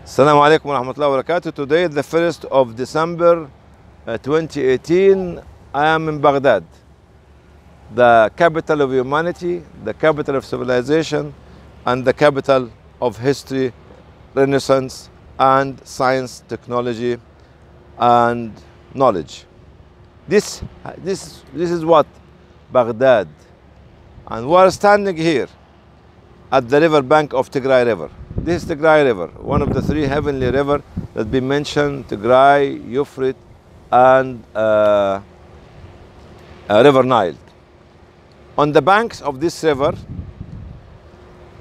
Assalamu alaikum wa rahmatullahi wa barakatuh. Today is the 1st of December 2018. I am in Baghdad, the capital of humanity, the capital of civilization, and the capital of history, renaissance, and science, technology, and knowledge. This is what Baghdad. And we are standing here at the river bank of Tigray River. This is Tigray River, one of the three heavenly rivers that we mentioned: Tigray, Euphrates, and River Nile. On the banks of this river,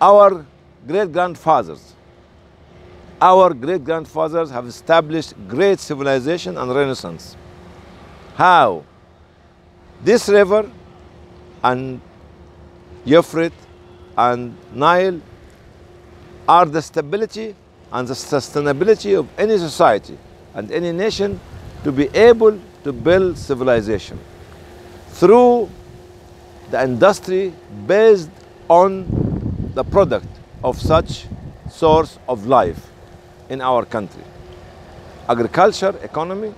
our great-grandfathers have established great civilization and renaissance. How? This river and Euphrates and Nile are the stability and the sustainability of any society and any nation to be able to build civilization through the industry based on the product of such source of life in our country. Agriculture, economy,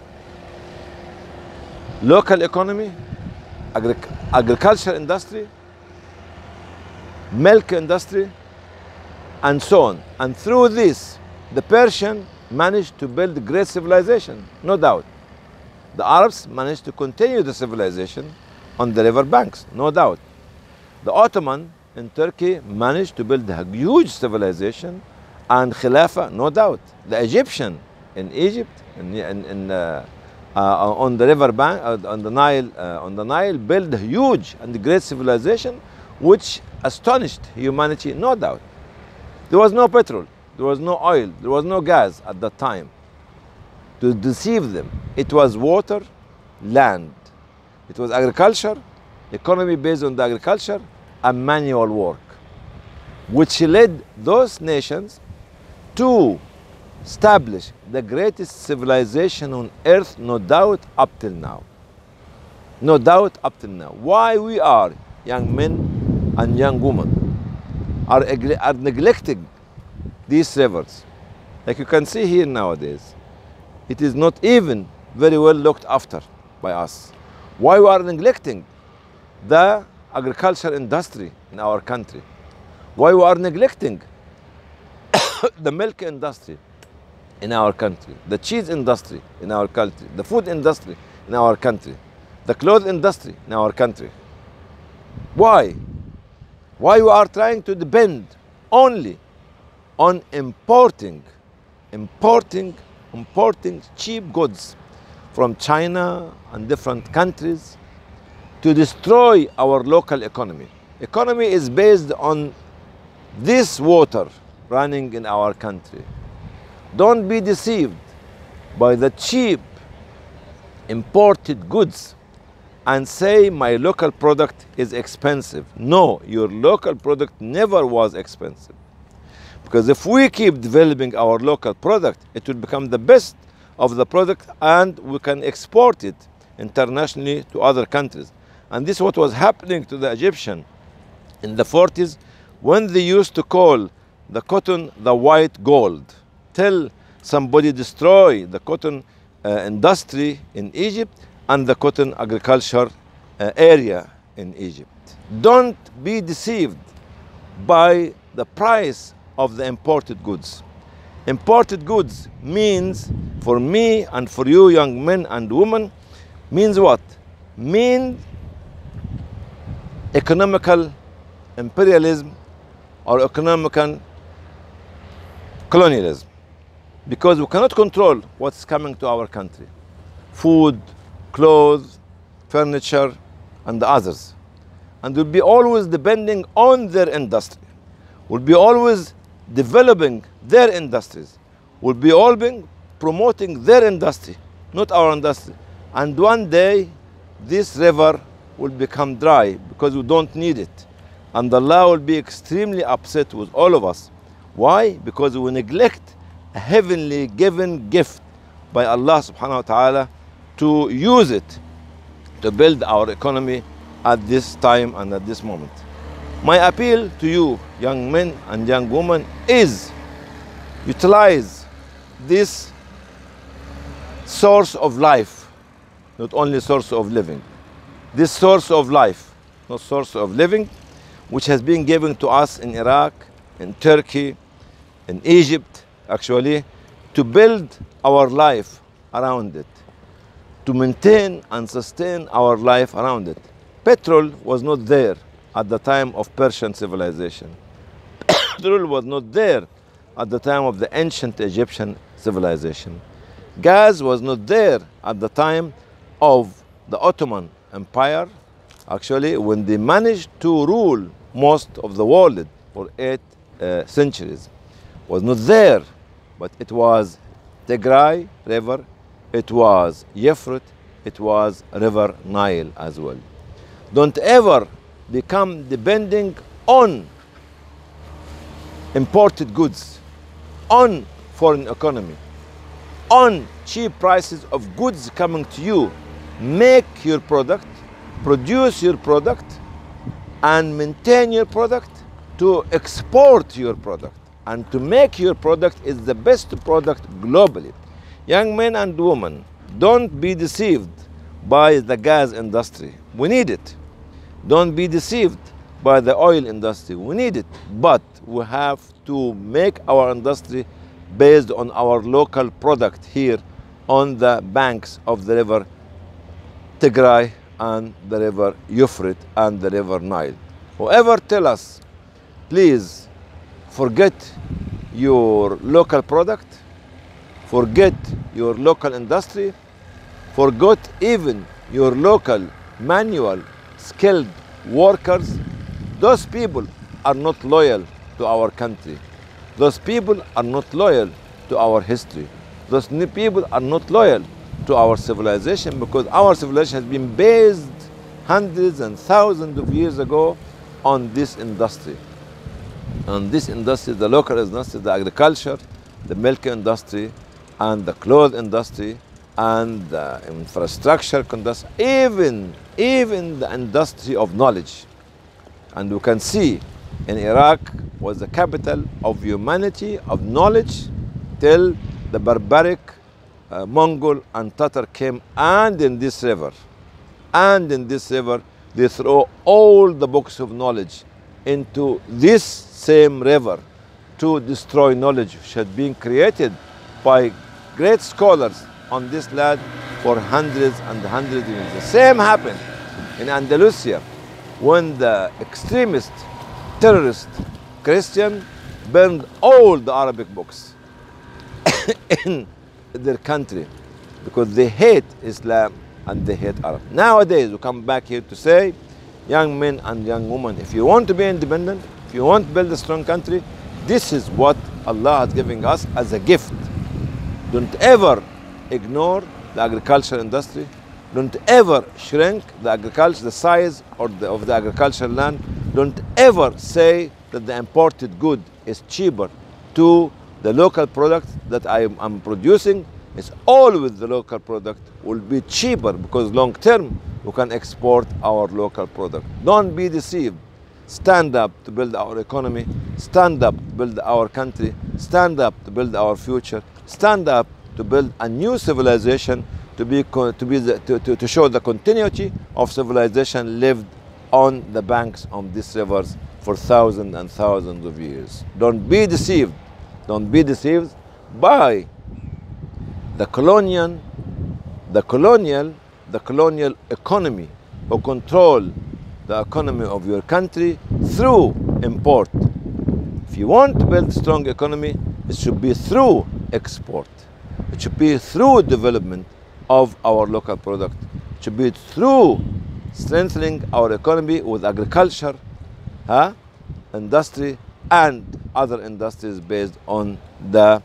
local economy, agriculture industry, milk industry, and so on. And through this, the Persian managed to build great civilization, no doubt. The Arabs managed to continue the civilization on the river banks, no doubt. The Ottoman in Turkey managed to build a huge civilization and Khilafah, no doubt. The Egyptian in Egypt, on the river bank, on the Nile, built a huge and great civilization which astonished humanity, no doubt. There was no petrol, there was no oil, there was no gas at that time to deceive them. It was water, land. It was agriculture, economy based on the agriculture, and manual work, which led those nations to establish the greatest civilization on earth, no doubt, up till now. No doubt, up till now. Why we are, young men and young women, are neglecting these rivers? Like you can see here nowadays, it is not even very well looked after by us. Why we are neglecting the agriculture industry in our country? Why we are neglecting the milk industry in our country, the cheese industry in our country, the food industry in our country, the clothes industry in our country? Why? Why we are trying to depend only on importing cheap goods from China and different countries to destroy our local economy? Economy is based on this water running in our country. Don't be deceived by the cheap imported goods and say my local product is expensive. No, your local product never was expensive. Because if we keep developing our local product, it will become the best of the product and we can export it internationally to other countries. And this is what was happening to the Egyptian in the 40s when they used to call the cotton the white gold, till somebody destroy the cotton industry in Egypt and the cotton agriculture area in Egypt. Don't be deceived by the price of the imported goods. Imported goods means, for me and for you young men and women, means what? Means economical imperialism or economical colonialism. Because we cannot control what's coming to our country. Food, clothes, furniture, and the others. And we'll be always depending on their industry. We'll be always developing their industries. We'll be always promoting their industry, not our industry. And one day, this river will become dry because we don't need it. And Allah will be extremely upset with all of us. Why? Because we neglect a heavenly given gift by Allah subhanahu wa ta'ala to use it to build our economy at this time and at this moment. My appeal to you, young men and young women, is utilize this source of life, not only source of living, this source of life, not source of living, which has been given to us in Iraq, in Turkey, in Egypt, actually, to build our life around it, to maintain and sustain our life around it. Petrol was not there at the time of Persian civilization. Petrol was not there at the time of the ancient Egyptian civilization. Gas was not there at the time of the Ottoman Empire, actually, when they managed to rule most of the world for 8 centuries. Was not there, but it was Tigris River, it was Euphrates, it was River Nile as well. Don't ever become depending on imported goods, on foreign economy, on cheap prices of goods coming to you. Make your product, produce your product, and maintain your product to export your product. And to make your product is the best product globally. Young men and women, don't be deceived by the gas industry. We need it. Don't be deceived by the oil industry. We need it. But we have to make our industry based on our local product here on the banks of the river Tigris and the river Euphrates and the river Nile. Whoever tell us, please forget your local product, forget your local industry, forget even your local manual skilled workers, those people are not loyal to our country. Those people are not loyal to our history. Those people are not loyal to our civilization, because our civilization has been based hundreds and thousands of years ago on this industry. And this industry, the local industry, the agriculture, the milk industry, and the cloth industry, and the infrastructure industry, even the industry of knowledge. And you can see in Iraq was the capital of humanity, of knowledge, till the barbaric Mongol and Tatar came, and in this river, they throw all the books of knowledge into this same river to destroy knowledge which had been created by great scholars on this land for hundreds and hundreds of years. The same happened in Andalusia when the extremist, terrorist Christian burned all the Arabic books in their country because they hate Islam and they hate Arab. Nowadays, we come back here to say, young men and young women, if you want to be independent, if you want to build a strong country, this is what Allah is giving us as a gift. Don't ever ignore the agricultural industry. Don't ever shrink the agriculture, the size of the agricultural land. Don't ever say that the imported good is cheaper to the local product that I am producing. It's always the local product will be cheaper, because long term we can export our local product. Don't be deceived. Stand up to build our economy. Stand up to build our country. Stand up to build our future. Stand up to build a new civilization, to show the continuity of civilization lived on the banks of these rivers for thousands and thousands of years. Don't be deceived. Don't be deceived by the colonial economy, who control the economy of your country through import. If you want to build a strong economy, it should be through export. It should be through development of our local product. It should be through strengthening our economy with agriculture, industry, and other industries based on the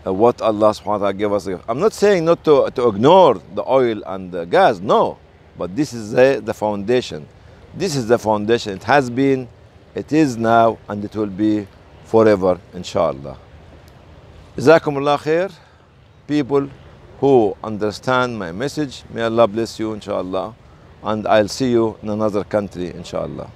what Allah subhanahu wa ta'ala gave us. I'm not saying not to ignore the oil and the gas, no, but this is the foundation. This is the foundation. It has been, it is now, and it will be forever, inshallah. Jazakumullah khair, people who understand my message. May Allah bless you, inshallah, and I'll see you in another country, inshallah.